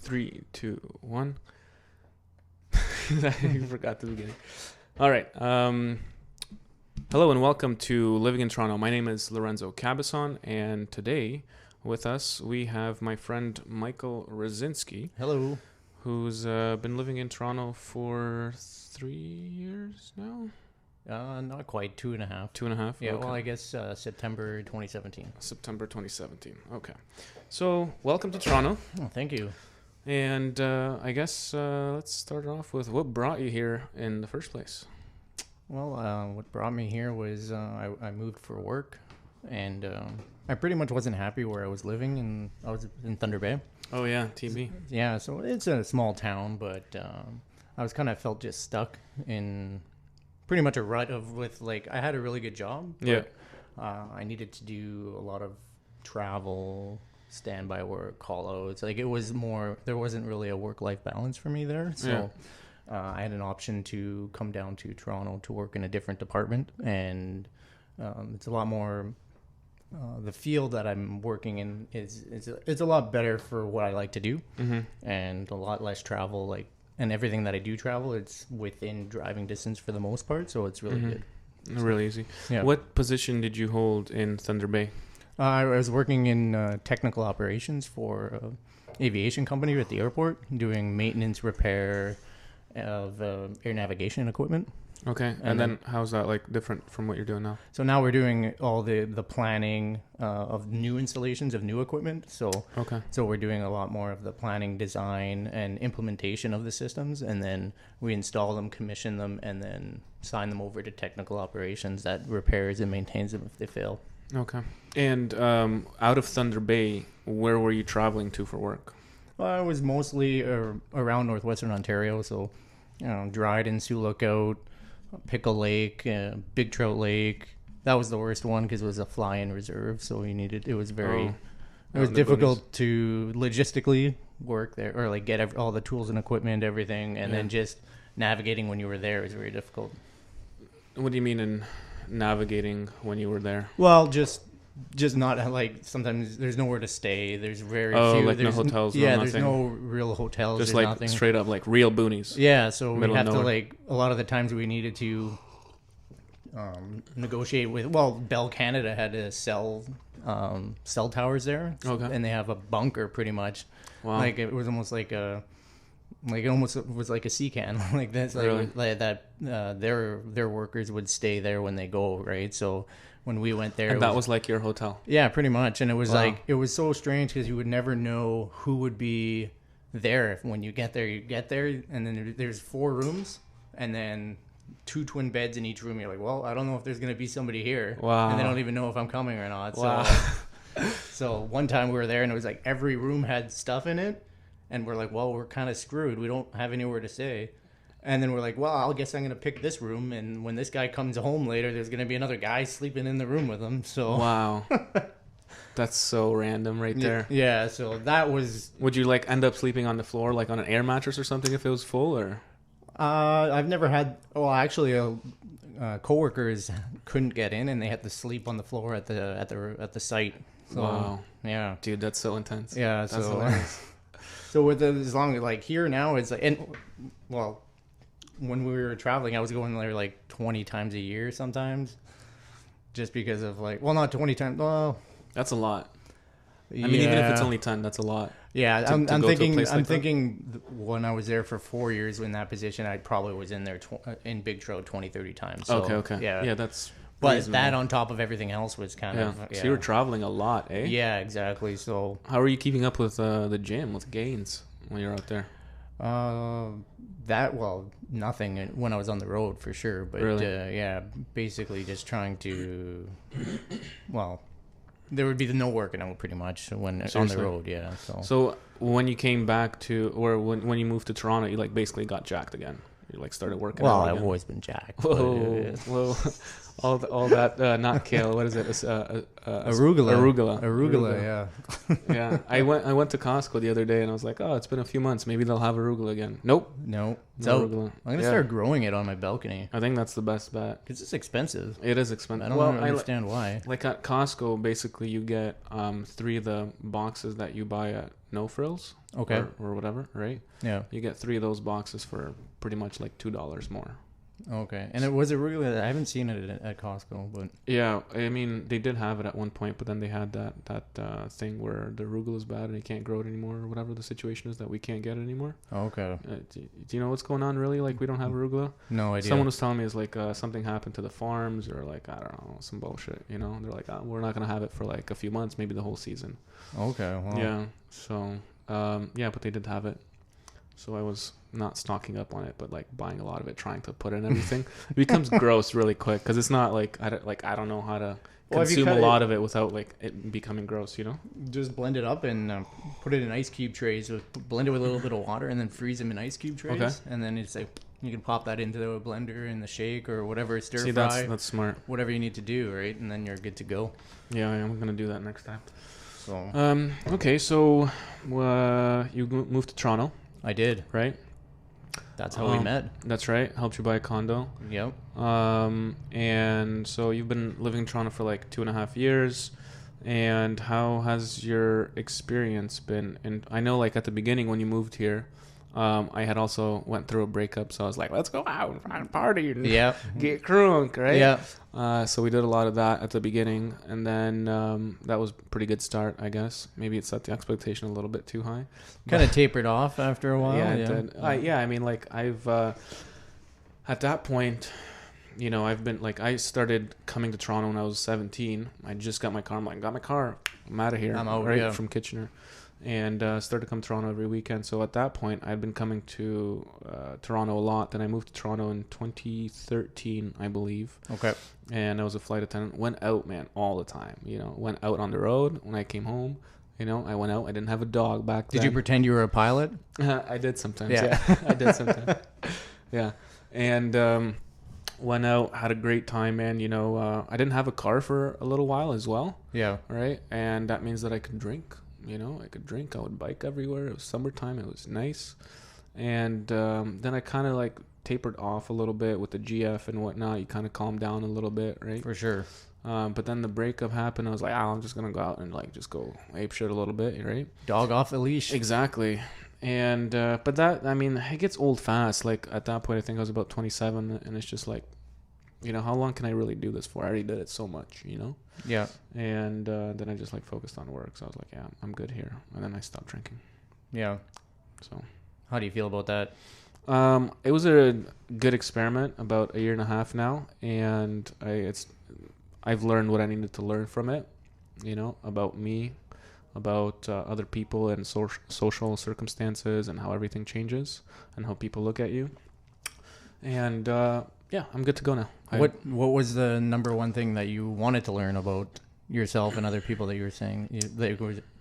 3, 2, 1. I forgot the beginning. All right. Hello and welcome to Living in Toronto. My name is Lorenzo Cabason, and today with us we have my friend Michael Rosinski. Hello. Who's been living in Toronto for 3 years now? Not quite, 2.5. 2.5? Yeah, okay. Well, I guess September 2017. September 2017. Okay. So, welcome to Toronto. Oh, thank you. And I guess let's start off with what brought you here in the first place. Well, what brought me here was I moved for work, and I pretty much wasn't happy where I was living, and I was in Thunder Bay. Oh, yeah, TB. Yeah, so it's a small town, but I was kind of felt just stuck in pretty much a rut I had a really good job. But, Yeah. I needed to do a lot of travel, standby work, call-outs. It was more, there wasn't really a work-life balance for me there. So I had an option to come down to Toronto to work in a different department. And it's a lot more, the field that I'm working in it's a lot better for what I like to do. Mm-hmm. And a lot less travel, and everything that I do travel, it's within driving distance for the most part. So it's really good. Really easy. Yeah. What position did you hold in Thunder Bay? I was working in technical operations for an aviation company at the airport, doing maintenance, repair of air navigation equipment. Okay. And then how's that different from what you're doing now? So now we're doing all the planning of new installations of new equipment. So we're doing a lot more of the planning, design, and implementation of the systems, and then we install them, commission them, and then sign them over to technical operations that repairs and maintains them if they fail. Okay. And out of Thunder Bay, where were you traveling to for work? Well, I was mostly around northwestern Ontario, so Dryden, Sioux Lookout, Pickle Lake, Big Trout Lake. That was the worst one because it was a fly-in reserve, so it was difficult to logistically work there, or get all the tools and equipment, everything, and then just navigating when you were there was very difficult. What do you mean in navigating when you were there? Well, just not sometimes there's nowhere to stay. There's very few. No hotels. There's no real hotels. Just nothing. Straight up real boonies. Yeah, so we have to a lot of the times we needed to negotiate with. Well, Bell Canada had to sell cell towers there, and they have a bunker pretty much. Wow. It was almost it almost was like a sea can. Their workers would stay there when they go, right? So when we went there, and that was like your hotel. Yeah, pretty much. And it was it was so strange because you would never know who would be there. When you get there, and then there's 4 rooms, and then 2 twin beds in each room. You're like, well, I don't know if there's gonna be somebody here. Wow. And they don't even know if I'm coming or not. Wow. So one time we were there, and it was every room had stuff in it. And we're like, well, we're kind of screwed. We don't have anywhere to stay. And then we're like, well, I guess I'm going to pick this room. And when this guy comes home later, there's going to be another guy sleeping in the room with him. So wow. That's so random right there. Yeah, so that was... Would you end up sleeping on the floor, on an air mattress or something if it was full, or...? I've never had... Well, actually, coworkers couldn't get in, and they had to sleep on the floor at the site. So, wow. Yeah. Dude, that's so intense. Yeah, that's hilarious. So with as long as here now it's when we were traveling, I was going there 20 times a year sometimes, just because of not 20 times. Well, that's a lot. I mean, even if it's only 10, that's a lot. Yeah, I'm thinking when I was there for 4 years in that position, I probably was in there in Big Trout 20, 30 times. So, okay. Yeah, that's. But reasonable. that on top of everything else was kind of... So you were traveling a lot, eh? Yeah, exactly. So how are you keeping up with the gym, with gains when you're out there? Nothing when I was on the road for sure. But really? Basically just trying to... Well, there would be no working out pretty much when on the road, yeah. So when you came back to... Or when you moved to Toronto, you basically got jacked again? You started working out again? I've always been jacked. Whoa. All that not kale. What is it? Arugula. Yeah. Yeah. I went to Costco the other day and I was like, oh, it's been a few months. Maybe they'll have arugula again. Nope. No. So arugula. I'm gonna start growing it on my balcony. I think that's the best bet because it's expensive. It is expensive. I don't understand why. At Costco, basically you get 3 of the boxes that you buy at No Frills. Okay. or whatever, right? Yeah. You get 3 of those boxes for pretty much like $2 more. Okay. And it was arugula. I haven't seen it at Costco, but Yeah, I mean they did have it at one point, but then they had that thing where the arugula is bad and you can't grow it anymore, or whatever the situation is that we can't get it anymore. okay. Do you know what's going on really? Like we don't have arugula. No idea. Someone was telling me it's like something happened to the farms, or like I don't know, some bullshit. You know, they're like we're not gonna have it for like a few months, maybe the whole season. Okay. Well. Yeah. So yeah, but they did have it. So I was not stocking up on it, but like buying a lot of it, trying to put in everything. It becomes gross really quick because it's not like I don't know how to consume a lot of it without like it becoming gross. You know, just blend it up and put it in ice cube trays. Blend it with a little bit of water and then freeze them in ice cube trays. Okay. And then it's like you can pop that into the blender in the shake or whatever, stir see fry. that's smart. Whatever you need to do, right? And then you're good to go. Yeah, I'm gonna do that next time. So okay, so you moved to Toronto, I did. right? That's how we met. That's right. Helped you buy a condo. Yep. And so you've been living in Toronto for like 2.5 years. And how has your experience been? And I know like at the beginning when you moved here, I had also went through a breakup. So I was like, let's go out and find a party and get crunk, right? Yeah. So we did a lot of that at the beginning. And then that was a pretty good start, I guess. Maybe it set the expectation a little bit too high. Kind of tapered off after a while. Yeah, it did. I mean, like I've at that point, you know, I've been like I started coming to Toronto when I was 17. I just got my car. I'm like, got my car. I'm out of here. I'm out, right yeah. from Kitchener, and started to come to Toronto every weekend. So at that point, I'd been coming to Toronto a lot. Then I moved to Toronto in 2013, I believe. Okay. And I was a flight attendant. Went out, man, all the time. You know, went out on the road. When I came home, you know, I went out. I didn't have a dog back then. Did you pretend you were a pilot? I did sometimes. Yeah, I did sometimes. Yeah, and went out, had a great time, man. You know, I didn't have a car for a little while as well. Yeah. Right, and that means that I could drink. You know, I could drink. I would bike everywhere. It was summertime. It was nice, and then I kind of like tapered off a little bit with the GF and whatnot. You kind of calm down a little bit, right? For sure. But then the breakup happened. I was like, I'm just gonna go out and like just go ape shit a little bit, right? Dog off the leash. Exactly. And but that, I mean, it gets old fast. Like at that point, I think I was about 27, and it's just like, you know, how long can I really do this for? I already did it so much, you know. Yeah. And then I just like focused on work. So I was like, yeah, I'm good here. And then I stopped drinking. Yeah. So how do you feel about that? It was a good experiment. About 1.5 years now, and I've learned what I needed to learn from it. You know, about me, about other people and social circumstances and how everything changes and how people look at you. And yeah, I'm good to go now. What was the number one thing that you wanted to learn about yourself and other people that you were saying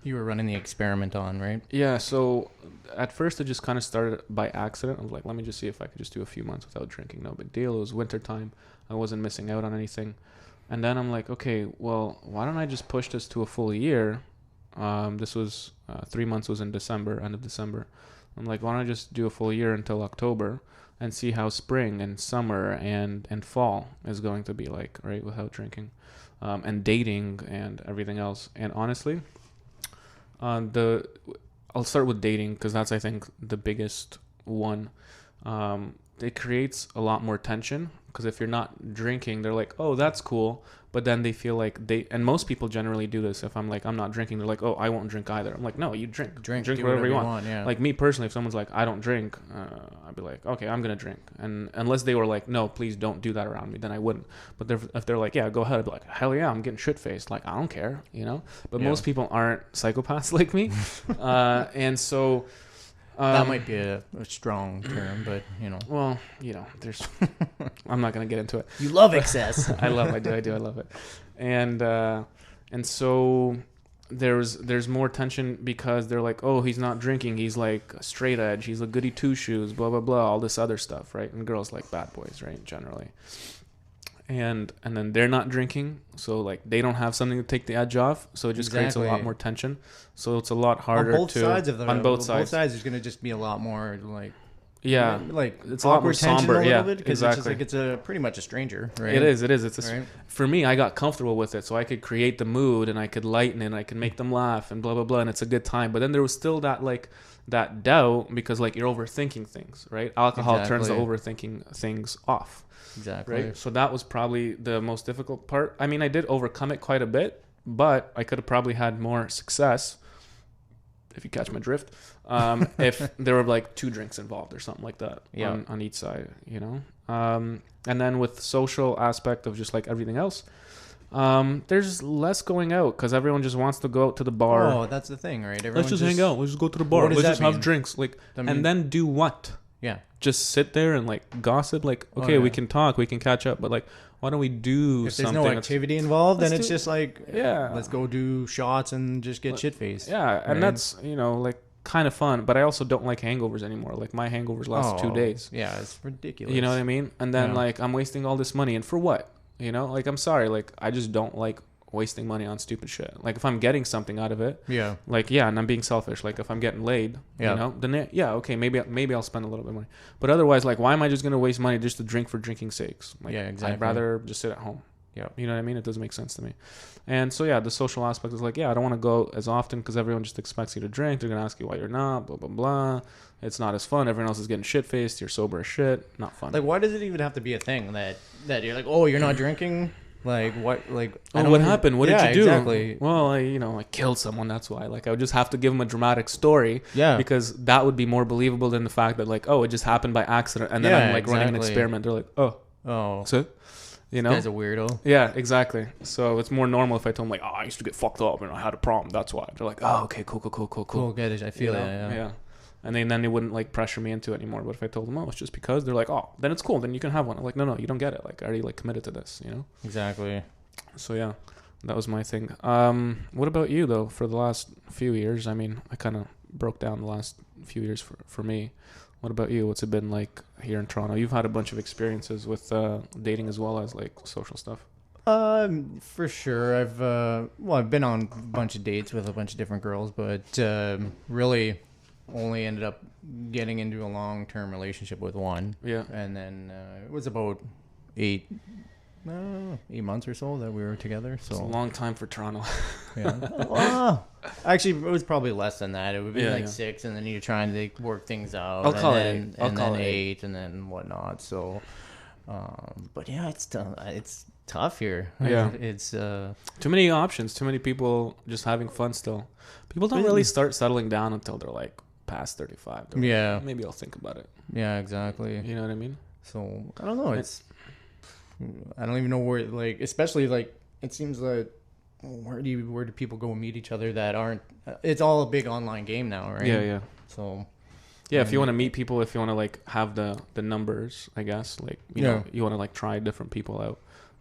you were running the experiment on, right? Yeah, so at first it just kind of started by accident. I was like, let me just see if I could just do a few months without drinking. No big deal. It was winter time. I wasn't missing out on anything. And then I'm like, okay, well, why don't I just push this to a full year? This was 3 months was in December, end of December. I'm like, why don't I just do a full year until October and see how spring and summer and fall is going to be like, right, without drinking, and dating and everything else. And honestly, I'll start with dating because that's, I think, the biggest one. It creates a lot more tension because if you're not drinking, they're like, oh, that's cool. But then they feel like and most people generally do this. If I'm like, I'm not drinking, they're like, oh, I won't drink either. I'm like, no, you drink whatever you want. Yeah. Like me personally, if someone's like, I don't drink, I'd be like, okay, I'm going to drink. And unless they were like, no, please don't do that around me, then I wouldn't. But if they're like, yeah, go ahead, I'd be like, hell yeah, I'm getting shit faced. Like, I don't care, you know? But most people aren't psychopaths like me. And so... that might be a strong term, but you know. Well, you know, there's. I'm not gonna get into it. You love excess. I do. I love it, and so there's more tension because they're like, oh, he's not drinking. He's like straight edge. He's a goody two shoes. Blah blah blah. All this other stuff, right? And girls like bad boys, right? Generally. And then they're not drinking, so like they don't have something to take the edge off, so it just creates a lot more tension. So it's a lot harder on both sides of them. On both sides, there's going to just be a lot more like Yeah, like it's a lot more awkward tension somber. a little Yeah, bit, 'cause exactly. it's a pretty much a stranger, right? It is. It's Right. for me. I got comfortable with it, so I could create the mood and I could lighten it. And I could make them laugh and blah blah blah, and it's a good time. But then there was still that doubt because like you're overthinking things, right? Alcohol turns the overthinking things off. Exactly. Right. So that was probably the most difficult part. I mean, I did overcome it quite a bit, but I could have probably had more success, if you catch my drift, if there were like 2 drinks involved or something like that on each side, you know? And then with social aspect of just like everything else, there's less going out because everyone just wants to go out to the bar. Oh, that's the thing, right? Let's just hang out. Let's just go to the bar. Let's just have drinks. Like, and then do what? Yeah. Just sit there and like gossip. Like, okay, we can talk, we can catch up, but like, why don't we do something? If there's no activity involved, then it's just like, yeah, let's go do shots and just get shit faced. Yeah, and that's, you know, like kind of fun. But I also don't like hangovers anymore. Like my hangovers last 2 days. Yeah, it's ridiculous. You know what I mean? And then like I'm wasting all this money, and for what? You know, like I'm sorry, like I just don't like wasting money on stupid shit. Like if I'm getting something out of it, like and I'm being selfish. Like if I'm getting laid, you know, then okay, maybe I'll spend a little bit of money. But otherwise, like why am I just gonna waste money just to drink for drinking's sakes? Like, exactly. I'd rather just sit at home. Yeah, you know what I mean? It doesn't make sense to me. And so the social aspect is like, I don't want to go as often because everyone just expects you to drink. They're gonna ask you why you're not. Blah blah blah. It's not as fun. Everyone else is getting shit faced. You're sober as shit. Not fun. Like, why does it even have to be a thing that you're like, oh, you're not drinking? Like what? Like what happened? What did you do? Exactly. Well, I killed someone. That's why. Like I would just have to give them a dramatic story. Yeah. Because that would be more believable than the fact that like, oh, it just happened by accident, and then I'm like running an experiment. They're like, oh, so, you know, this guy's a weirdo. Yeah, exactly. So it's more normal if I told them like, oh, I used to get fucked up and I had a problem. That's why. They're like, oh, okay, cool. Cool, get it. I feel it. Yeah. And then they wouldn't like pressure me into it anymore. But if I told them, oh, it's just because, they're like, oh, then it's cool. Then you can have one. I'm like, no, you don't get it. Like I already like committed to this, you know? Exactly. So yeah, that was my thing. What about you though? For the last few years, I mean, I kind of broke down the last few years for me. What about you? What's it been like here in Toronto? You've had a bunch of experiences with dating as well as like social stuff. For sure. I've been on a bunch of dates with a bunch of different girls, but really only ended up getting into a long-term relationship with one. Yeah. And then it was about 8 months or so that we were together. So it's a long time for Toronto. Yeah. Well, actually, it was probably less than that. It would be 6, and then you're trying to work things out. I'll call it 8. And then 8, and then whatnot. So, but yeah, it's tough here. Yeah, it's too many options. Too many people just having fun still. People don't really start settling down until they're like past 35. Like, maybe I'll think about it. Yeah, exactly. You know what I mean? So I don't know. I don't even know where, like, especially like it seems like where do people go meet each other that aren't? It's all a big online game now, right? Yeah. So yeah, if you want to meet people, if you want to like have the numbers, I guess, like you know, you want to like try different people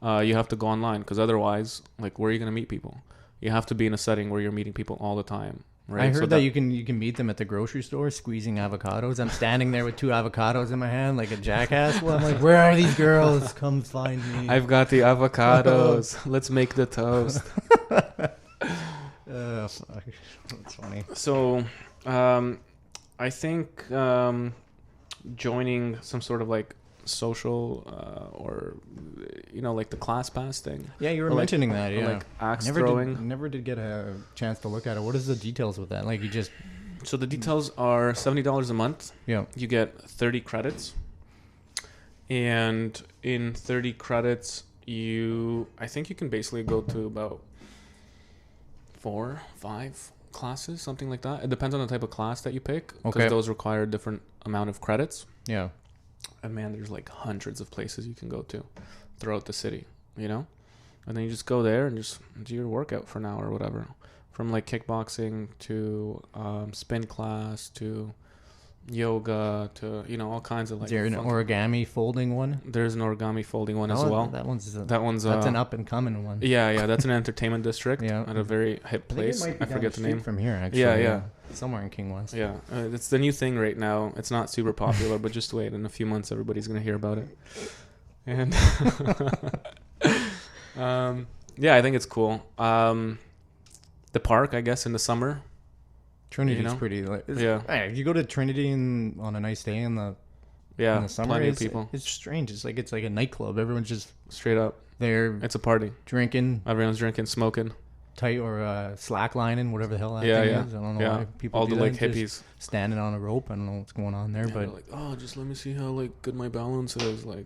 out, you have to go online because otherwise, like, where are you gonna meet people? You have to be in a setting where you're meeting people all the time. Right? I heard that you can meet them at the grocery store squeezing avocados. I'm standing there with 2 avocados in my hand like a jackass. Well, I'm like, where are these girls? Come find me. I've got the avocados. Let's make the toast. That's funny. So, I think joining some sort of like social or like the class pass thing. Yeah, you were mentioning that. Yeah, like axe throwing. Never did get a chance to look at it. What is the details with that? Like you just. So the details are $70 a month. Yeah. You get 30 credits, and in 30 credits, I think you can basically go to about 4, 5 classes, something like that. It depends on the type of class that you pick, because those require a different amount of credits. Yeah. And man, there's like hundreds of places you can go to throughout the city, and then you just go there and just do your workout for an hour or whatever, from like kickboxing to spin class to yoga to all kinds of like. Is there an origami folding one? There's an origami folding one as well. That's an up and coming one. Yeah, that's an entertainment district at a very hip place. I forget the name from here actually. Yeah. Somewhere in King West. Yeah, it's the new thing right now. It's not super popular, but just wait. In a few months, everybody's gonna hear about it. And I think it's cool. The park, I guess, in the summer. Trinity's pretty. If you go to Trinity on a nice day in the Yeah, in the summer, plenty of people. It's strange. It's like a nightclub. Everyone's just Straight up. there It's a party. drinking, Everyone's drinking, smoking. tight or slacklining, whatever the hell that Yeah, thing yeah. is. I don't know Yeah. why people All do the like that. Just hippies. standing on a rope. I don't know what's going on there, Yeah, but they're like, oh, just let me see how like good my balance is. Like,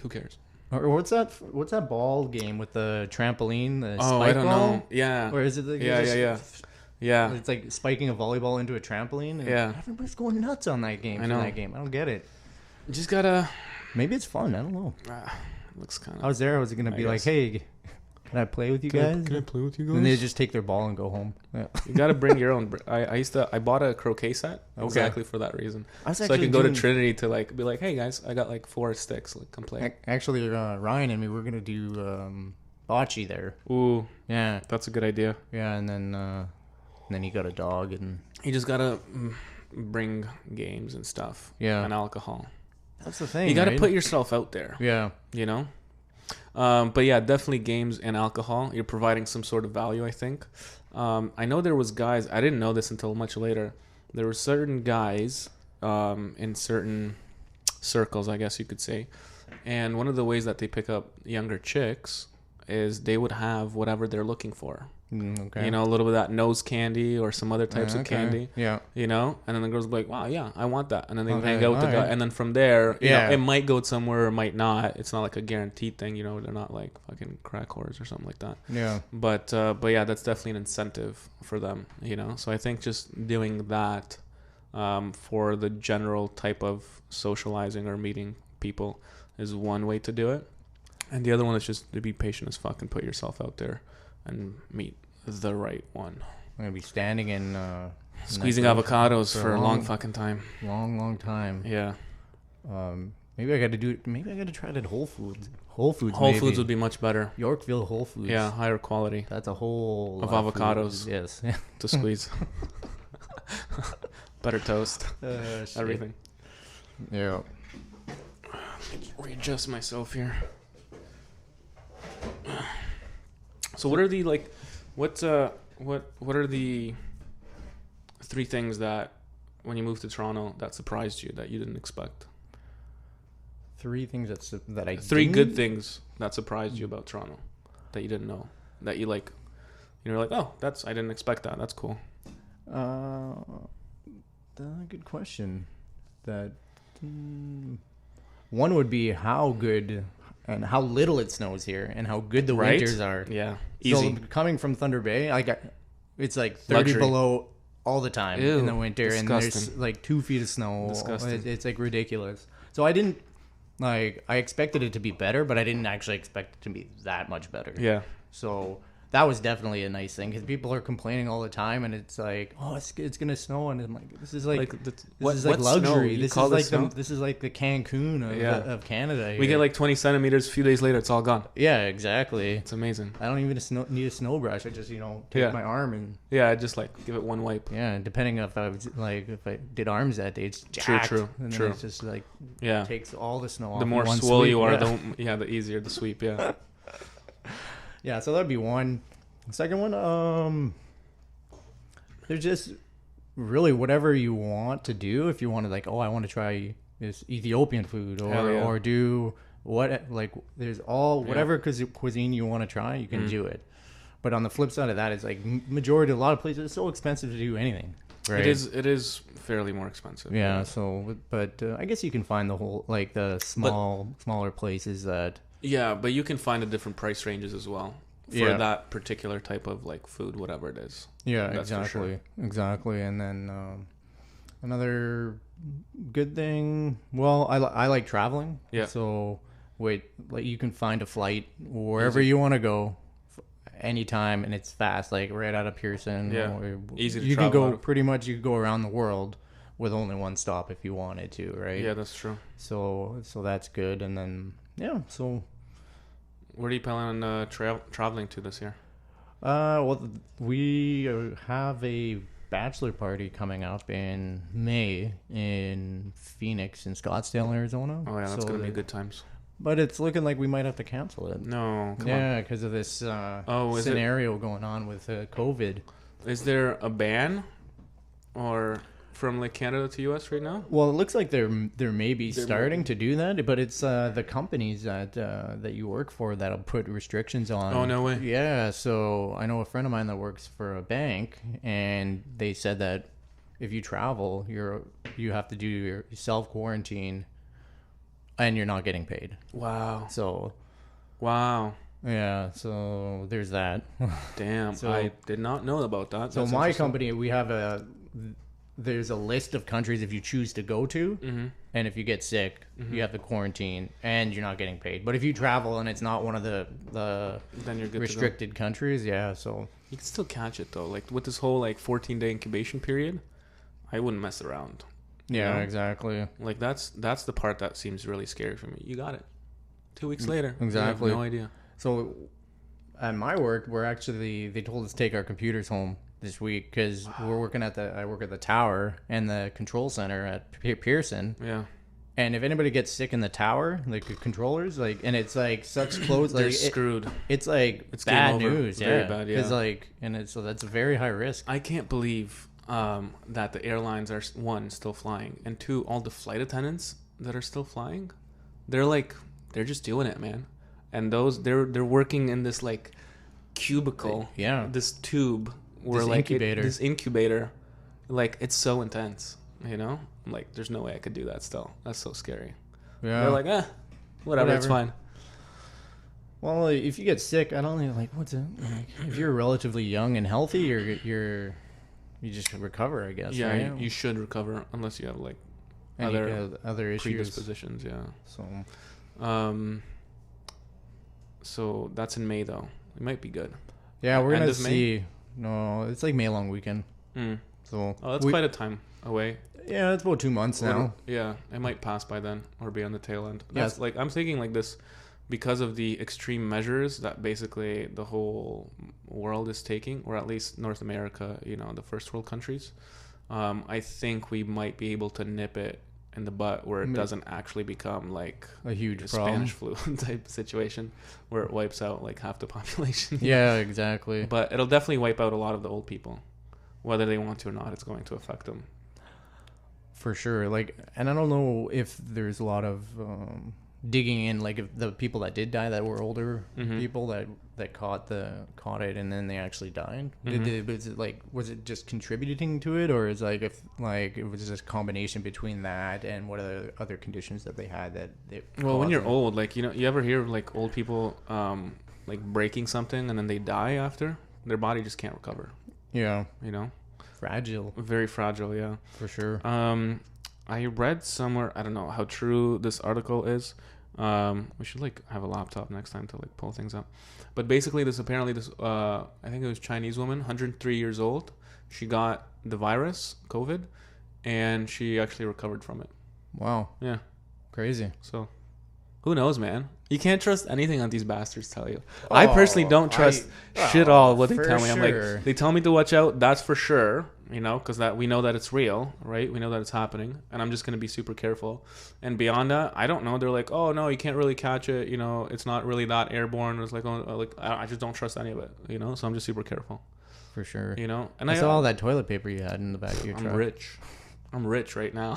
who cares? or what's that ball game with the trampoline? The Oh, spike I don't ball? know. Yeah. Or is it like Yeah. Yeah. It's like spiking a volleyball into a trampoline. And Yeah. everybody's going nuts on that game. I know. For that game. I don't get it. You just gotta. Maybe it's fun. I don't know. Looks kind I was there. I was gonna I be like, guess. hey, can I play with you guys? Can I play with you guys? And they just take their ball and go home. Yeah. You gotta bring your own. I bought a croquet set exactly for that reason. I was So I could go to Trinity to like be like, hey guys, I got like 4 sticks. Like, come play. Actually, Ryan and me, we're gonna do bocce there. Ooh, Yeah, that's a good idea. yeah, and then you got a dog and You just gotta bring games and stuff. Yeah. And alcohol. that's the thing. You gotta right? put yourself out there. Yeah. You know. But yeah, definitely games and alcohol. You're providing some sort of value, I think. I know there was guys. I didn't know this until much later. There were certain guys in certain circles, I guess you could say. And one of the ways that they pick up younger chicks is they would have whatever they're looking for. Okay. You know, a little bit of that nose candy or some other types of Okay. candy. Yeah. You know, and then the girls will be like, wow, yeah, I want that. And then they Okay, hang out with the guy. alright. And then from there, you Yeah. know, it might go somewhere or might not. It's not like a guaranteed thing, you know, they're not like fucking crack whores or something like that. Yeah. But yeah, that's definitely an incentive for them, you know. So I think just doing that for the general type of socializing or meeting people is one way to do it. And the other one is just to be patient as fuck and put yourself out there and meet the right one. I'm gonna be standing in Squeezing that avocados for for a a long long- fucking time. long time. Yeah. Maybe I got to do it. Maybe I got to try it at Whole Foods. Whole Foods. Whole maybe. Foods would be much better. Yorkville Whole Foods. Yeah, higher quality That's a whole of lot avocados. food. Yes. to squeeze. Better toast. Shit. Everything. Yeah. Readjust myself here. So what are the like what are the 3 things that when you moved to Toronto that surprised you that you didn't expect? 3 things that I 3 didn't- good things that surprised you about Toronto that you didn't know that you like. You're like, oh, I didn't expect that. That's cool. Good question. That one would be how good and how little it snows here, and how good the Right? winters are. Yeah, easy. So coming from Thunder Bay, it's like 30 Luxury. below all the time Ew, in the winter, and there's disgusting. like 2 feet of snow. Disgusting. It's like ridiculous. So I didn't I expected it to be better, but I didn't actually expect it to be that much better. Yeah. So that was definitely a nice thing, because people are complaining all the time, and it's like, oh, it's gonna snow, and I'm like, this is like what this is like snow? luxury. You This call is like snow? this is like the Cancun of Canada. We here. get like 20 centimeters. A few days later, it's all gone. yeah, exactly. It's amazing. I don't even need a snow brush. I just take Yeah. my arm and Yeah, I just like give it one wipe. yeah. Depending if if I did arms that day, it's jacked. True, And then true. it's just like Yeah. takes all the snow off. The in more one swole sweep. you are, yeah. the easier the sweep. Yeah. Yeah, so that'd be one. The second one, there's just really whatever you want to do. If you want to, like, oh, I want to try this Ethiopian food, Hell yeah. or do there's whatever cuisine you want to try, you can do it. But on the flip side of that, it's like a lot of places, it's so expensive to do anything. Right? It is fairly more expensive. Yeah. So, but I guess you can find the smaller places that. Yeah, but you can find the different price ranges as well for Yeah. that particular type of like food, whatever it is. Yeah, That's for exactly, sure. exactly. And then another good thing. Well, I like traveling. Yeah. So you can find a flight wherever you want to go, anytime, and it's fast. Like right out of Pearson. Yeah. Or Easy to you can travel go out of. pretty much. You can go around the world with only one stop if you wanted to. Right. Yeah, that's true. So that's good. And then so. Where do you plan on traveling to this year? Well, we have a bachelor party coming up in May in Phoenix, in Scottsdale, Arizona. Oh yeah, that's gonna be good times. But it's looking like we might have to cancel it. No, come on. Yeah, because of this Is scenario going on with COVID. Is there a ban, or from like Canada to US right now? Well, it looks like they're maybe starting to do that, but it's the companies that you work for that'll put restrictions on. Oh, no way. Yeah, so I know a friend of mine that works for a bank, and they said that if you travel, you have to do your self quarantine, and you're not getting paid. Wow. So, wow. yeah, so there's that. Damn, So- I did not know about that. So That's my interesting. company, there's a list of countries if you choose to go to, Mm-hmm. and if you get sick, you have to quarantine, and you're not getting paid. But if you travel and it's not one of the Then you're good restricted countries, yeah. So You can still catch it though. Like with this whole like 14-day incubation period, I wouldn't mess around. yeah, know? exactly. Like that's the part that seems really scary for me. You got it. 2 weeks later. Exactly. You have no idea. So at my work, they told us to take our computers home this week because I work at the tower and the control center at Pearson. Yeah. And if anybody gets sick in the tower, like the controllers, like, and it's like such close, They're like screwed. it's like It's bad game over. news, Very yeah. bad, yeah. Because like, and it's so that's a very high risk. I can't believe that the airlines are one still flying, and two, all the flight attendants that are still flying, they're just doing it, man. And they're working in this like cubicle, Yeah. this tube where This like incubator. this incubator, like it's so intense, you know. Like there's no way I could do that still. That's so scary. Yeah. They're like, whatever, it's Whatever. fine. Well, if you get sick, I don't think like what's it like if you're relatively young and healthy, you just recover, I guess. Yeah, right? you should recover unless you have like Any other issues. predispositions. Yeah. So So that's in May though. It might be good. yeah, we're End gonna of May? see. No, it's like May long weekend. Mm. So Oh, that's quite a time away. yeah, it's about 2 months now. Yeah, it might pass by then or be on the tail end. Yeah. That's like I'm thinking like this because of the extreme measures that basically the whole world is taking, or at least North America, you know, the first world countries. I think we might be able to nip it in the butt where it doesn't actually become like A huge a problem. Spanish flu type situation where it wipes out like half the population. Yeah, exactly. But it'll definitely wipe out a lot of the old people. Whether they want to or not, it's going to affect them. For sure. Like, and I don't know if there's a lot of digging in, like if the people that did die that were older Mhm. people that caught it and then they actually died. Mhm. Was it just contributing to it, or is like if like it was just a combination between that and what other conditions that they had that they Well, when caused you're it? old, like, you know, you ever hear of like old people like breaking something and then they die after? Their body just can't recover, Yeah, you know? fragile Very fragile, yeah. for sure. I read somewhere, I don't know how true this article is. We should like have a laptop next time to like pull things up. But basically this I think it was Chinese woman, 103 years old. She got the virus, COVID, and she actually recovered from it. Wow, Yeah. crazy. So, who knows, man? You can't trust anything that these bastards tell you. I personally don't trust shit all what they for tell me. I'm sure. like, they tell me to watch out. That's for sure, you know, because that we know that it's real, right? We know that it's happening, and I'm just gonna be super careful. And beyond that, I don't know. They're like, oh no, you can't really catch it. You know, it's not really that airborne. It's like, I just don't trust any of it. You know, so I'm just super careful. For sure. You know, and I saw all that toilet paper you had in the back of your I'm truck. rich. I'm rich right now.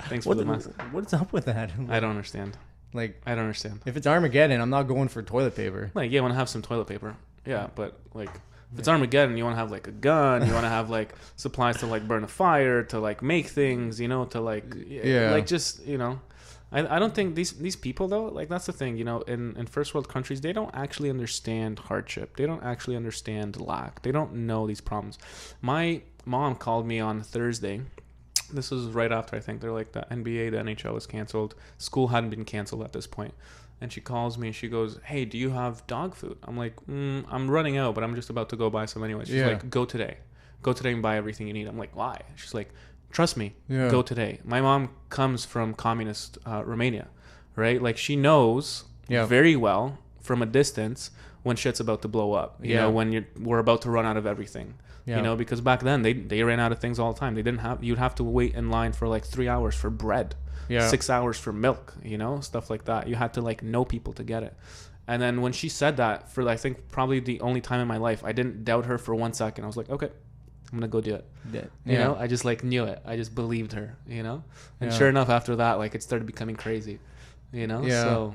Thanks for the mess. What's up with that? I don't understand. Like, I don't understand. if it's Armageddon, I'm not going for toilet paper. Like, yeah, I want to have some toilet paper. Yeah, but like, if it's Armageddon, you want to have like a gun. You want to have like supplies to like burn a fire, to like make things, you know, to like, Yeah. like just, you know. I don't think these people though, like that's the thing, you know, in first world countries, they don't actually understand hardship. They don't actually understand lack. They don't know these problems. My mom called me on Thursday. This was right after, I think, they're like the NBA, the NHL was canceled. School hadn't been canceled at this point. And she calls me and she goes, hey, do you have dog food? I'm like, I'm running out, but I'm just about to go buy some anyway. She's Yeah. like, go today. Go today and buy everything you need. I'm like, why? She's like, trust me, Yeah. go today. My mom comes from communist Romania, right? Like she knows very well from a distance when shit's about to blow up. You know, when we're about to run out of everything. Yeah. You know, because back then they ran out of things all the time. They didn't have, you'd have to wait in line for like 3 hours for bread, 6 hours for milk, you know, stuff like that. You had to like know people to get it. And then when she said that, for I think probably the only time in my life, I didn't doubt her for 1 second. I was like, okay, I'm gonna go do it. Yeah. You know, I just like knew it. I just believed her, you know? And sure enough, after that, like it started becoming crazy, you know? Yeah. So,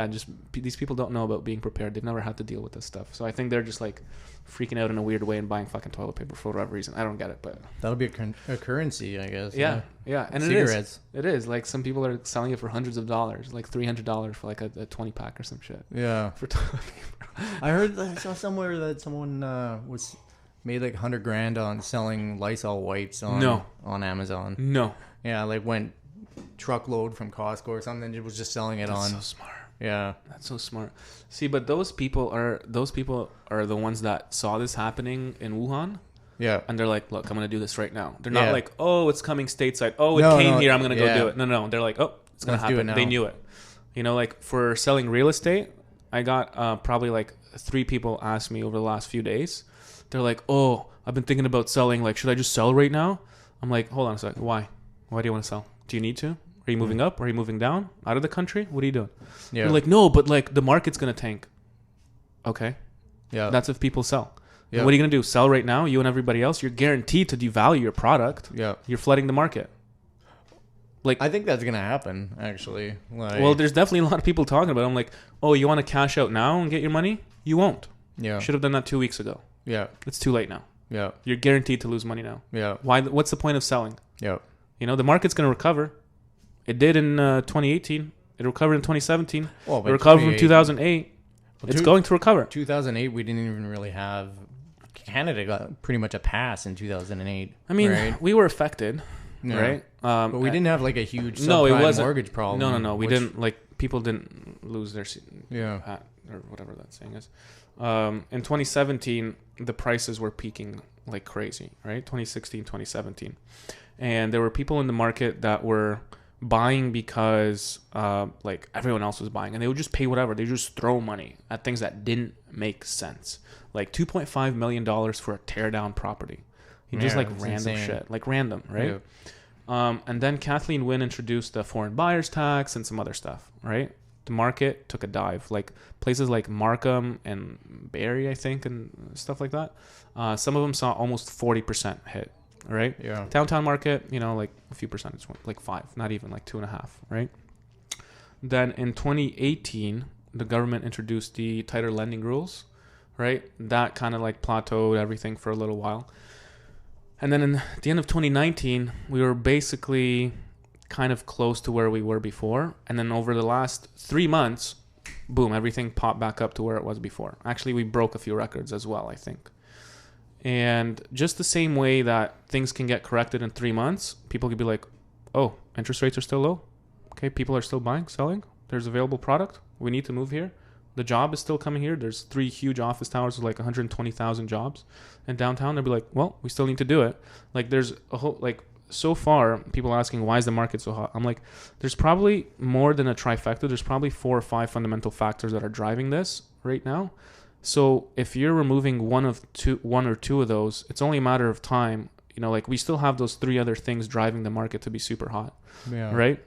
just these people don't know about being prepared. They've never had to deal with this stuff. So I think they're just like freaking out in a weird way and buying fucking toilet paper for whatever reason. I don't get it, but that'll be a currency, I guess. Yeah. And cigarettes. It is. Like some people are selling it for hundreds of dollars, like $300 for like a 20 pack or some shit. Yeah. For toilet paper. I saw somewhere that someone was made like $100,000 on selling Lysol wipes on Amazon. No. Yeah, like went truckload from Costco or something. It was just selling it on. That's so smart. Yeah, that's so smart. See, but those people are the ones that saw this happening in Wuhan. Yeah, and they're like, "Look, I'm gonna do this right now." They're not like, "Oh, it's coming stateside. Oh, it came here. I'm gonna go do it." No. They're like, "Oh, it's gonna happen." They knew it. You know, like for selling real estate, I got probably like 3 people asked me over the last few days. They're like, "Oh, I've been thinking about selling. Like, should I just sell right now?" I'm like, "Hold on a second. Why? Why do you want to sell? Do you need to? Are you moving up? Are you moving down? Out of the country? What are you doing?" Yeah. They're like, "No, but like the market's gonna tank." Okay. Yeah. That's if people sell. Yeah. What are you gonna do? Sell right now? You and everybody else? You're guaranteed to devalue your product. Yeah. You're flooding the market. Like, I think that's gonna happen. Actually. Well, there's definitely a lot of people talking about it. I'm like, "Oh, you want to cash out now and get your money? You won't. Yeah. Should have done that 2 weeks ago. Yeah. It's too late now. Yeah. You're guaranteed to lose money now. Yeah. Why? What's the point of selling? Yeah. You know, the market's gonna recover. It did in 2018. It recovered in 2017. Well, it recovered from 2008. It's going to recover. 2008, we didn't even really have... Canada got pretty much a pass in 2008. I mean, we were affected, right? But we didn't have like a huge subprime mortgage problem. No. We didn't, like, people didn't lose their hat or whatever that saying is. In 2017, the prices were peaking like crazy, right? 2016, 2017. And there were people in the market that were buying because like everyone else was buying, and they would just pay whatever. They would just throw money at things that didn't make sense, like $2.5 million for a tear down property. Just like random shit, like random, right? Yeah. And then Kathleen Wynne introduced the foreign buyers tax and some other stuff, right? The market took a dive, like places like Markham and Barrie, I think, and stuff like that. Some of them saw almost 40% hit. Right? Yeah. Downtown market, you know, like a few percentage points, like 5, not even like 2.5, right? Then in 2018, the government introduced the tighter lending rules, right? That kind of like plateaued everything for a little while. And then in the end of 2019, we were basically kind of close to where we were before. And then over the last 3 months, boom, everything popped back up to where it was before. Actually, we broke a few records as well, I think. And just the same way that things can get corrected in 3 months, people could be like, "Oh, interest rates are still low. Okay, people are still buying, selling. There's available product. We need to move here. The job is still coming here. There's 3 huge office towers with like 120,000 jobs in downtown." They'll be like, "Well, we still need to do it." Like there's a whole, like so far, people asking, why is the market so hot? I'm like, there's probably more than a trifecta. There's probably 4 or 5 fundamental factors that are driving this right now. So if you're removing one or two of those, it's only a matter of time. You know, like we still have those 3 other things driving the market to be super hot, right?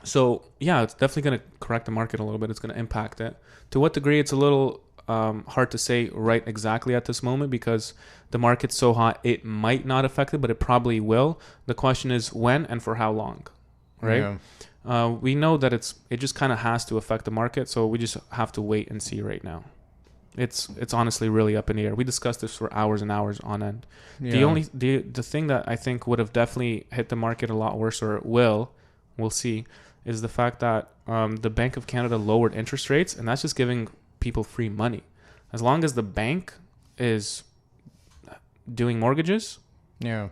So yeah, it's definitely going to correct the market a little bit. It's going to impact it. To what degree, it's a little hard to say right exactly at this moment because the market's so hot. It might not affect it, but it probably will. The question is when and for how long, right? Yeah. We know that it just kind of has to affect the market, so we just have to wait and see right now. It's honestly really up in the air. We discussed this for hours and hours on end. Yeah. The thing that I think would have definitely hit the market a lot worse, or it we'll see, is the fact that the Bank of Canada lowered interest rates, and that's just giving people free money. As long as the bank is doing mortgages,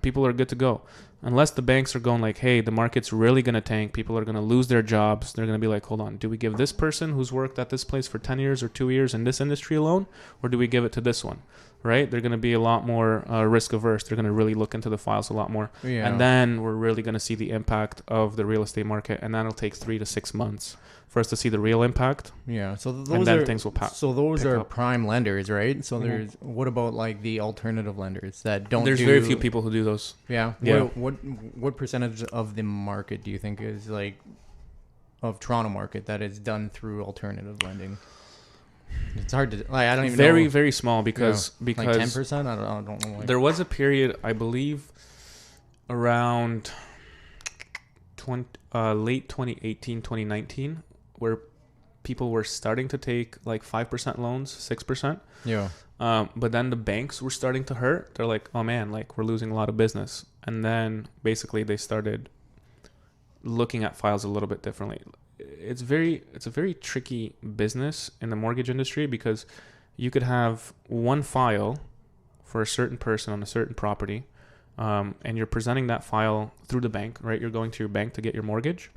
people are good to go. Unless the banks are going like, hey, the market's really going to tank, people are going to lose their jobs, they're going to be like, hold on, do we give this person who's worked at this place for 10 years or 2 years in this industry alone, or do we give it to this one, right? They're going to be a lot more risk averse. They're going to really look into the files a lot more. Yeah. And then we're really going to see the impact of the real estate market, and that'll take 3 to 6 months for us to see the real impact. Yeah, so things will So those are prime lenders, right? So there's what about like the alternative lenders that don't? There's very few people who do those. Yeah. What percentage of the market do you think is like of Toronto market that is done through alternative lending? It's hard to like. I don't even Very know. very small because Like 10%. I don't know. Like, there was a period, I believe, around late 2018, 2019, where people were starting to take like 5% loans, 6%. yeah. But then the banks were starting to hurt. They're like, oh man, like we're losing a lot of business. And then basically they started looking at files a little bit differently. It's a very tricky business in the mortgage industry because you could have one file for a certain person on a certain property, and you're presenting that file through the bank, right? You're going to your bank to get your mortgage,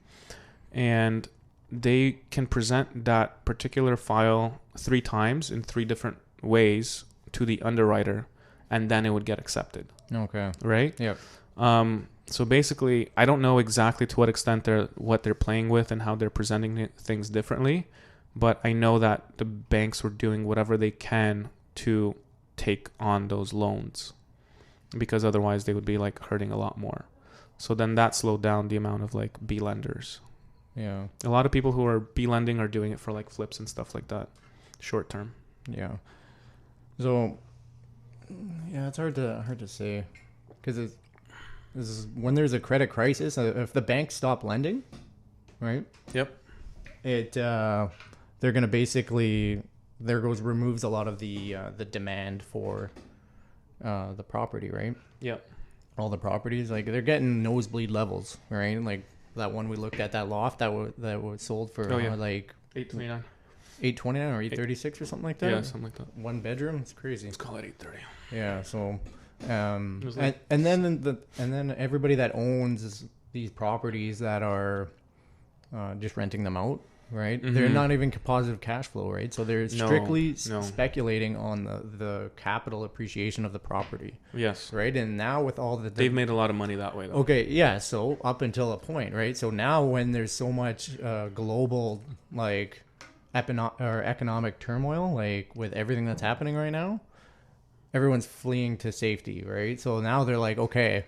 and they can present that particular file 3 times in 3 different ways to the underwriter, and then it would get accepted. Okay. Right? Yep. So basically, I don't know exactly to what extent what they're playing with and how they're presenting things differently, but I know that the banks were doing whatever they can to take on those loans, because otherwise they would be like hurting a lot more. So then that slowed down the amount of like B lenders. Yeah. A lot of people who are B lending are doing it for like flips and stuff like that, short term. Yeah. So, yeah, it's hard to say, because when there's a credit crisis, if the banks stop lending, right? Yep. They're gonna basically removes a lot of the demand for the property, right? Yep. All the properties, like they're getting nosebleed levels, right? Like that one we looked at, that loft that was sold for like $829. $829 or $836 or something like that. Yeah, something like that. 1 bedroom. It's crazy. Let's call it $830. Yeah. So, and then everybody that owns these properties that are just renting them out, right? Mm-hmm. They're not even positive cash flow, right? So they're strictly speculating on the capital appreciation of the property. Yes. Right. And now with all they've made a lot of money that way, though. Okay. Yeah. So up until a point, right? So now when there's so much global like economic turmoil, like with everything that's happening right now, everyone's fleeing to safety, right? So now they're like, okay,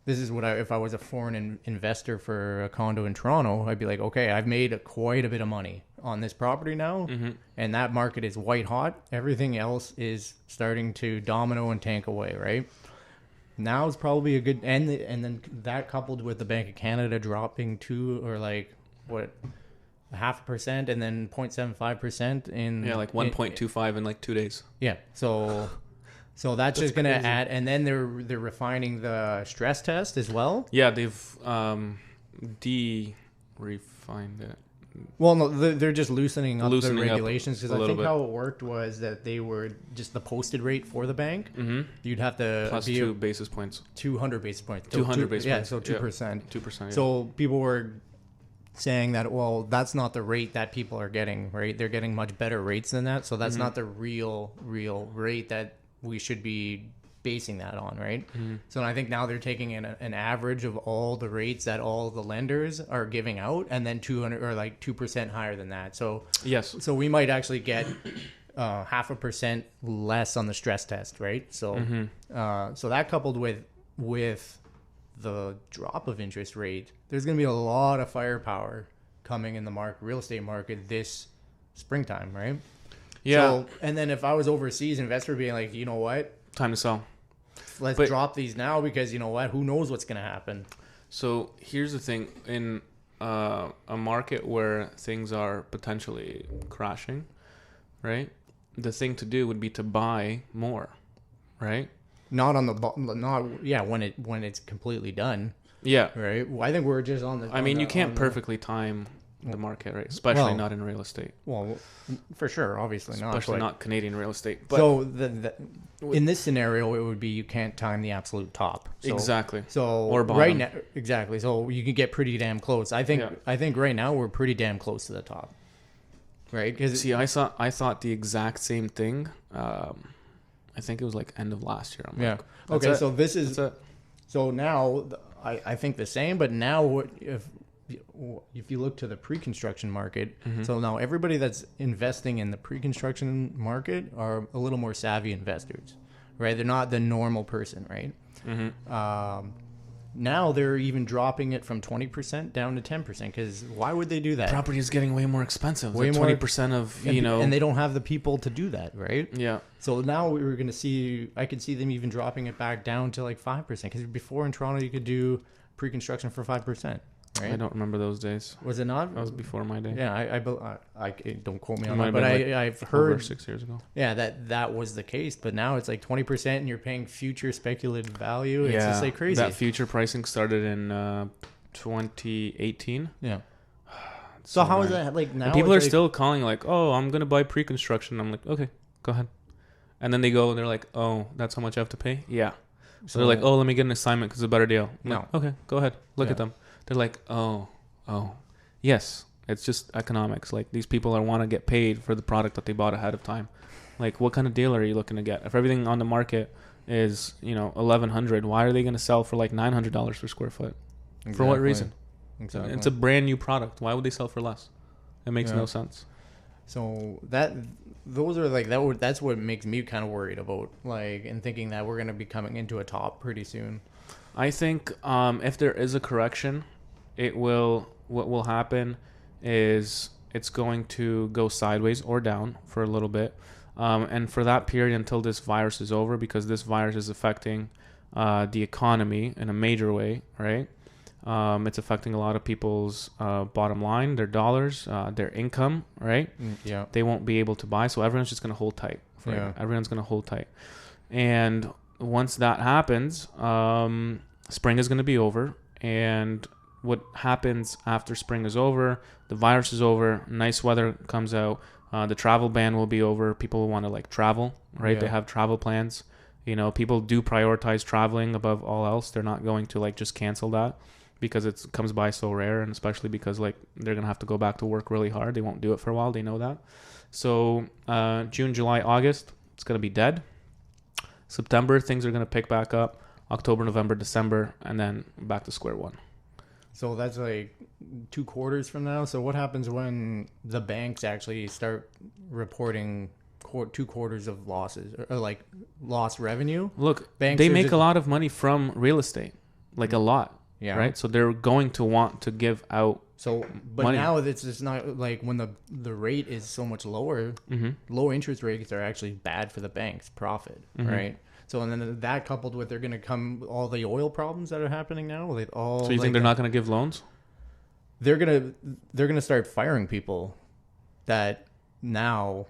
this is what if I was a foreign investor for a condo in Toronto, I'd be like, okay, I've made quite a bit of money on this property now, and that market is white hot. Everything else is starting to domino and tank away, right? Now is probably a good, and then that coupled with the Bank of Canada dropping 0.5% and then 0.75% in like 1.25 in like 2 days. Yeah, so that's just gonna add, and then they're refining the stress test as well. Yeah, they've refined it. Well, no, they're just loosening up the regulations, because I think bit. how it worked was that they were just the posted rate for the bank. Mm-hmm. You'd have to plus 2 basis points. 200 basis points. 200 basis points. Yeah, so 2%. 2%. Yeah. So people were saying that, well, that's not the rate that people are getting, right? They're getting much better rates than that. So that's not the real rate that we should be basing that on, right? So I think now they're taking an average of all the rates that all the lenders are giving out, and then 200 or like 2% higher than that. So yes, so we might actually get 0.5% less on the stress test, right? So so that coupled with the drop of interest rate, there's going to be a lot of firepower coming in the real estate market this springtime, right? Yeah. So, and then if I was overseas investor being like, you know what? Time to sell. Let's drop these now, because you know what? Who knows what's going to happen? So here's the thing. In a market where things are potentially crashing, right? The thing to do would be to buy more, right? Not when it's completely done. Yeah. Right. Well, I think we're just on the. I mean, you can't perfectly time the market, right? Especially not in real estate. Well, for sure, obviously not. Especially not Canadian real estate. But so in this scenario, it would be you can't time the absolute top. So, exactly. So or bottom. Right now, exactly. So you can get pretty damn close. I think right now we're pretty damn close to the top. Right? Because I thought the exact same thing. I think it was like end of last year. Like, okay. So this is so now I think the same, but now if you look to the pre-construction market, so now everybody that's investing in the pre-construction market are a little more savvy investors, right? They're not the normal person, right? now they're even dropping it from 20% down to 10%. Because why would they do that? Property is getting way more expensive. Way like more 20% of, and they don't have the people to do that, right? Yeah. So now we were going to see, I could see them even dropping it back down to like 5%. Because before in Toronto, you could do pre-construction for 5%. Right? I don't remember those days. Was it not? That was before my day. Yeah, I don't quote me It on might that, have but been, I've Over heard 6 years ago. yeah that was the case. But now it's like 20%, and you're paying future speculative value. It's just like crazy. That future pricing started in 2018. Yeah. So how is that like now? And people are like, still calling like, oh, I'm gonna buy pre-construction. I'm like, okay, go ahead. And then they go and they're like, oh, that's how much I have to pay. Yeah. So they're like, oh, let me get an assignment because it's a better deal. I'm No. like, okay, go ahead. Look at them. They're like, oh, yes. It's just economics. Like these people want to get paid for the product that they bought ahead of time. Like, what kind of deal are you looking to get? If everything on the market is, $1,100, why are they going to sell for like $900 per square foot? Exactly. For what reason? Exactly. It's a brand new product. Why would they sell for less? It makes no sense. So that's what makes me kind of worried about, like, and thinking that we're going to be coming into a top pretty soon. I think if there is a correction, what will happen is it's going to go sideways or down for a little bit. And for that period until this virus is over, because this virus is affecting the economy in a major way, right? It's affecting a lot of people's bottom line, their dollars, their income, right? Yeah. They won't be able to buy, so everyone's just going to hold tight. Everyone's going to hold tight. And once that happens, spring is going to be over. And what happens after spring is over, the virus is over, nice weather comes out, the travel ban will be over. People will want to like travel, right? Yeah. They have travel plans. People do prioritize traveling above all else. They're not going to like just cancel that because it comes by so rare, and especially because like they're going to have to go back to work really hard. They won't do it for a while. They know that. So June, July, August, it's going to be dead. September, things are going to pick back up. October, November, December, and then back to square one. So that's like 2 quarters from now. So what happens when the banks actually start reporting 2 quarters of losses or like lost revenue? Look, banks they make a lot of money from real estate, like a lot. Yeah. Right. So they're going to want to give out. So, but money. now it's just not like when the rate is so much lower. Mm-hmm. Low interest rates are actually bad for the bank's profit, right? So, and then that coupled with they're going to come all the oil problems that are happening now. Like all. So you think they're not going to give loans? They're gonna start firing people. That now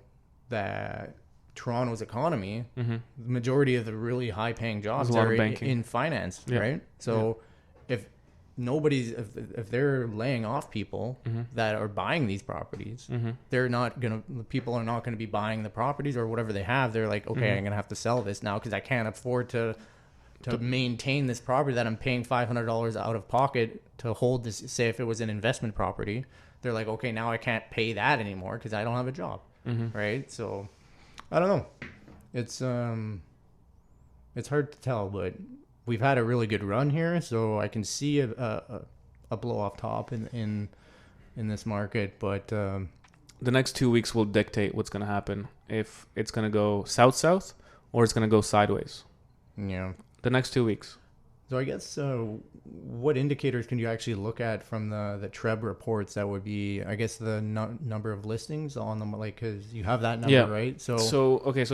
that Toronto's economy, the majority of the really high paying jobs are in finance, right? So if they're laying off people that are buying these properties, people are not gonna be buying the properties or whatever they have. They're like, okay, I'm gonna have to sell this now because I can't afford to maintain this property that I'm paying $500 out of pocket to hold this. Say if it was an investment property, they're like, okay, now I can't pay that anymore because I don't have a job, right? So I don't know. It's hard to tell, but we've had a really good run here, so I can see a blow off top in this market. But the next 2 weeks will dictate what's going to happen. If it's going to go south or it's going to go sideways. Yeah. The next 2 weeks. So I guess what indicators can you actually look at from the TREB reports? That would be, I guess, the number of listings on them, like, because you have that number, right? So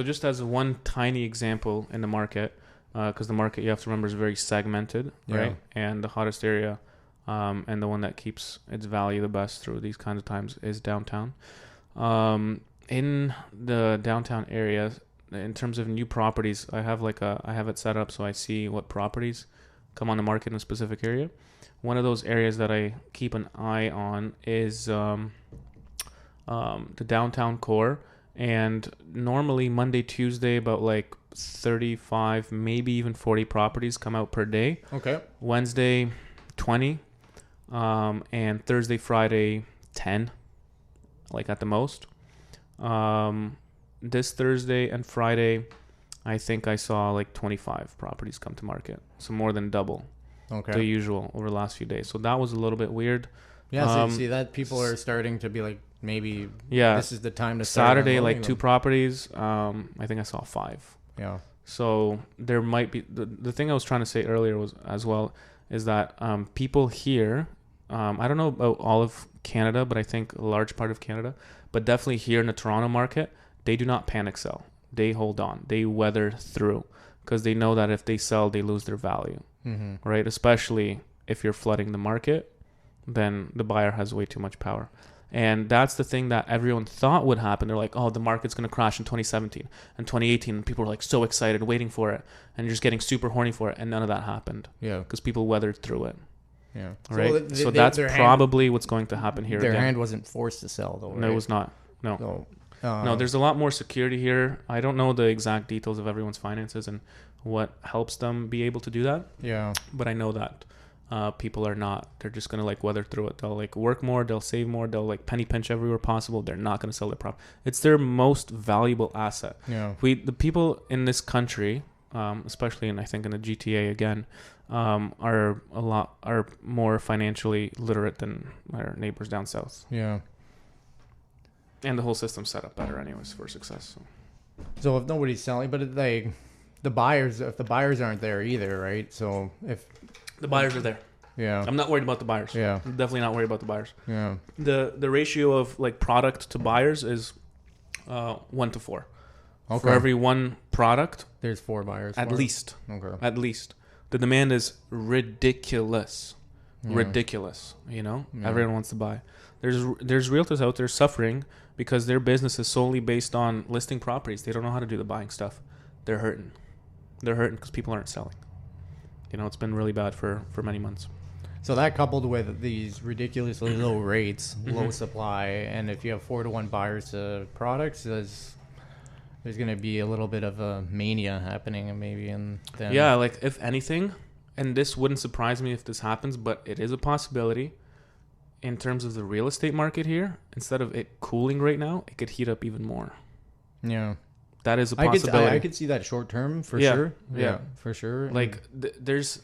just as one tiny example in the market, because the market, you have to remember, is very segmented, right? And the hottest area and the one that keeps its value the best through these kinds of times is downtown. In the downtown area, in terms of new properties, I have it set up so I see what properties come on the market in a specific area. One of those areas that I keep an eye on is the downtown core. And normally Monday, Tuesday, about like 35, maybe even 40 properties come out per day. Okay. Wednesday, 20. And Thursday, Friday, 10, like at the most. This Thursday and Friday, I think I saw like 25 properties come to market. So more than double the usual over the last few days. So that was a little bit weird. Yeah, see that people are starting to be like, maybe this is the time to start. Saturday, like 2 properties. I think I saw 5. Yeah. So there might be... The thing I was trying to say earlier was as well is that people here, I don't know about all of Canada, but I think a large part of Canada, but definitely here in the Toronto market, they do not panic sell. They hold on. They weather through because they know that if they sell, they lose their value, right? Especially if you're flooding the market, then the buyer has way too much power. And that's the thing that everyone thought would happen. They're like, oh, the market's going to crash in 2017 and 2018. And people were like so excited, waiting for it. And you're just getting super horny for it. And none of that happened. Yeah. Because people weathered through it. Yeah. Right? So that's probably what's going to happen here. Their hand wasn't forced to sell, though, right? No, it was not. No. So, no, there's a lot more security here. I don't know the exact details of everyone's finances and what helps them be able to do that. Yeah. But I know that. People are not. They're just gonna like weather through it. They'll like work more. They'll save more. They'll like penny pinch everywhere possible. They're not gonna sell their property. It's their most valuable asset. Yeah. The people in this country, especially in I think in the GTA again, are more financially literate than our neighbors down south. Yeah. And the whole system's set up better anyways for success. So if nobody's selling, but if the buyers aren't there either, right? So if the buyers are there. Yeah. I'm not worried about the buyers. Yeah. I'm definitely not worried about the buyers. Yeah. The ratio of like product to buyers is 1 to 4. Okay. For every one product, there's 4 buyers. At least. Okay. At least. The demand is ridiculous. Yeah. Ridiculous. You know? Yeah. Everyone wants to buy. There's realtors out there suffering because their business is solely based on listing properties. They don't know how to do the buying stuff. They're hurting. They're hurting because people aren't selling. You know, it's been really bad for many months. So that coupled with these ridiculously low rates, low supply, and if you have 4 to 1 buyers to products, there's going to be a little bit of a mania happening, and maybe yeah, like if anything, and this wouldn't surprise me if this happens, but it is a possibility. In terms of the real estate market here, instead of it cooling right now, it could heat up even more. Yeah. That is a possibility. I could see that short term for sure. Yeah, for sure. Like this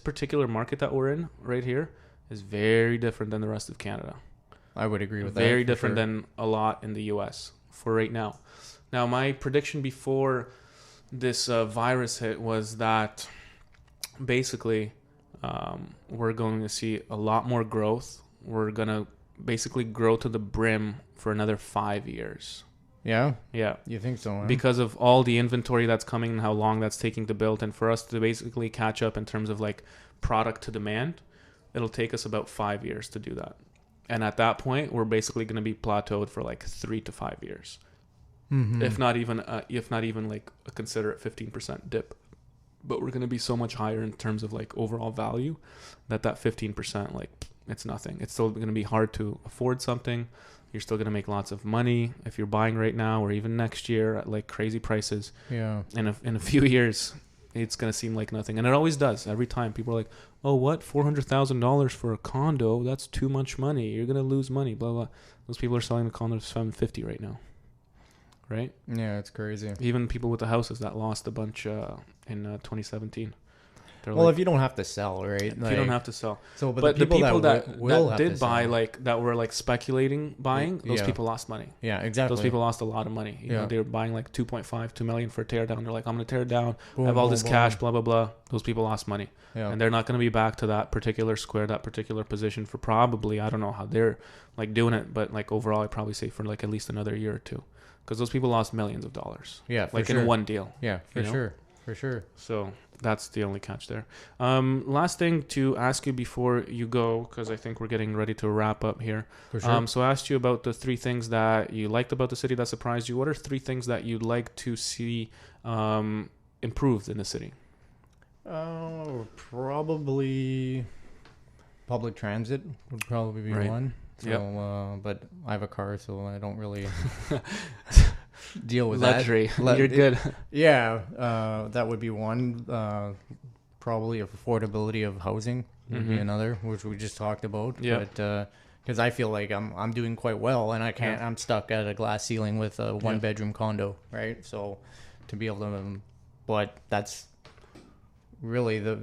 particular market that we're in right here is very different than the rest of Canada. I would agree with that. Very different than a lot in the US for right now. Now, my prediction before this virus hit was that basically we're going to see a lot more growth. We're going to basically grow to the brim for another 5 years. Yeah? Yeah. You think so? Huh? Because of all the inventory that's coming and how long that's taking to build. And for us to basically catch up in terms of like product to demand, it'll take us about 5 years to do that. And at that point, we're basically going to be plateaued for like 3 to 5 years. Mm-hmm. If not even like a considerate 15% dip. But we're going to be so much higher in terms of like overall value that 15%, like it's nothing. It's still going to be hard to afford something. You're still going to make lots of money if you're buying right now or even next year at like crazy prices. Yeah. And in a few years, it's going to seem like nothing. And it always does. Every time people are like, oh, what? $400,000 for a condo? That's too much money. You're going to lose money, blah, blah. Those people are selling the condos for $750 right now. Right? Yeah, it's crazy. Even people with the houses that lost a bunch in 2017. Well, if you don't have to sell, right? If you don't have to sell. So, but the people that did buy, like that were like speculating buying, those people lost money. Yeah, exactly. Those people lost a lot of money. You know, they were buying like 2 million for a tear down. They're like, I'm going to tear it down. I have all this cash, blah, blah, blah. Those people lost money. Yeah. And they're not going to be back to that particular square, that particular position for probably, I don't know how they're like doing it, but like overall, I'd probably say for like at least another year or two. Because those people lost millions of dollars. Yeah, like in one deal. Yeah, for sure. For sure. So that's the only catch there. Last thing to ask you before you go, because I think we're getting ready to wrap up here. For sure. So I asked you about the 3 things that you liked about the city that surprised you. What are 3 things that you'd like to see improved in the city? Probably public transit would probably be one. So, but I have a car, so I don't really deal with luxury. That. You're good. Yeah, that would be one. Probably affordability of housing would be another, which we just talked about. Yeah. But because I feel like I'm doing quite well, and I can't. I'm stuck at a glass ceiling with a 1-bedroom condo, right? So to be able to, but that's really the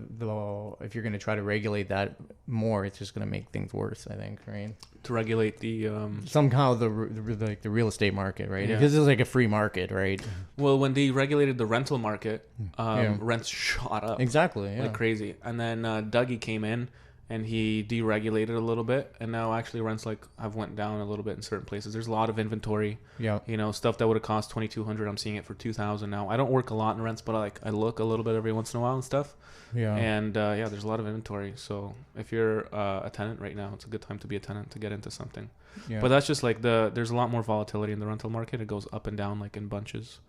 if you're going to try to regulate that more, it's just going to make things worse, I think, right? To regulate the somehow the real estate market, right? Because it's like a free market, right? Well, when they regulated the rental market, rents shot up exactly, like crazy, and then Dougie came in and he deregulated a little bit, and now actually rents like have went down a little bit in certain places. There's a lot of inventory. Yeah. You know, stuff that would have cost $2,200, I'm seeing it for $2,000 now. I don't work a lot in rents, but I look a little bit every once in a while and stuff. Yeah. And there's a lot of inventory. So if you're a tenant right now, it's a good time to be a tenant to get into something. Yeah. But that's just like there's a lot more volatility in the rental market. It goes up and down like in bunches,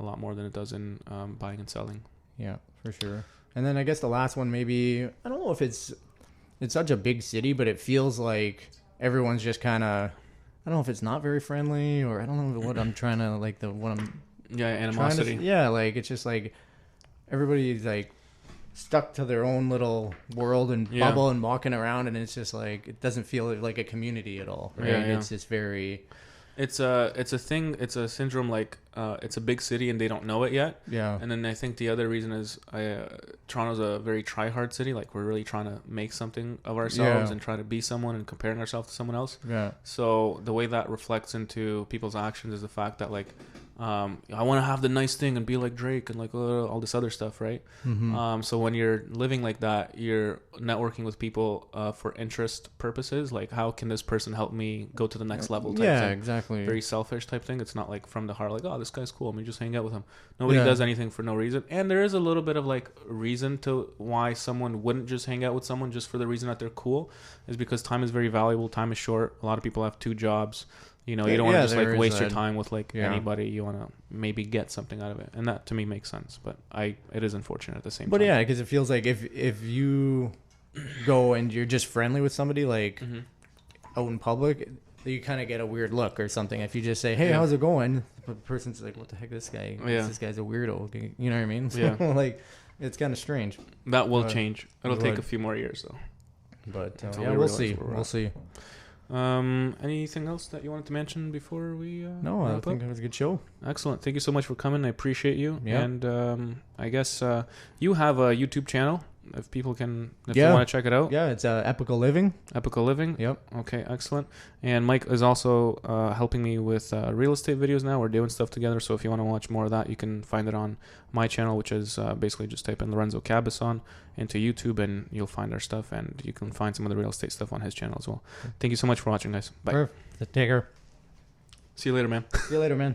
a lot more than it does in buying and selling. Yeah, for sure. And then I guess the last one, maybe, I don't know if it's such a big city, but it feels like everyone's just kind of, I don't know if it's not very friendly, or I don't know what I'm trying to, like, animosity. Like, it's just like everybody's like stuck to their own little world and bubble and walking around, and it's just like, it doesn't feel like a community at all, right? It's just very... It's a thing. It's a syndrome. Like it's a big city and they don't know it yet. Yeah. And then I think the other reason is Toronto's a very try-hard city. Like we're really trying to make something of ourselves and try to be someone and comparing ourselves to someone else. Yeah. So the way that reflects into people's actions is the fact that like I want to have the nice thing and be like Drake and like all this other stuff, right? Mm-hmm. So when you're living like that, you're networking with people for interest purposes. Like, how can this person help me go to the next level? Type thing. Exactly. Very selfish type thing. It's not like from the heart, like, oh, this guy's cool, let me just hang out with him. Nobody does anything for no reason. And there is a little bit of like reason to why someone wouldn't just hang out with someone just for the reason that they're cool, is because time is very valuable. Time is short. A lot of people have 2 jobs. You know, you don't want to just like waste your time with like anybody. You want to maybe get something out of it, and that to me makes sense. But it is unfortunate at the same time. But yeah, because it feels like if you go and you're just friendly with somebody like out in public, you kind of get a weird look or something. If you just say, "Hey, how's it going?" The person's like, "What the heck, this guy? This guy's a weirdo." You know what I mean? So, like, it's kind of strange. That will change. It'll take a few more years though. But we'll see. We'll see. Anything else that you wanted to mention before we no, I think it was a good show. Excellent. Thank you so much for coming. I appreciate you. And I guess you have a YouTube channel if people can, if they want to check it out. Yeah, it's Epical Living. Epical Living. Yep. Okay, excellent. And Mike is also helping me with real estate videos now. We're doing stuff together, so if you want to watch more of that, you can find it on my channel, which is basically just type in Lorenzo Cabason into YouTube and you'll find our stuff, and you can find some of the real estate stuff on his channel as well. Thank you so much for watching, guys. Bye. Perfect. Take care. See you later, man. See you later, man.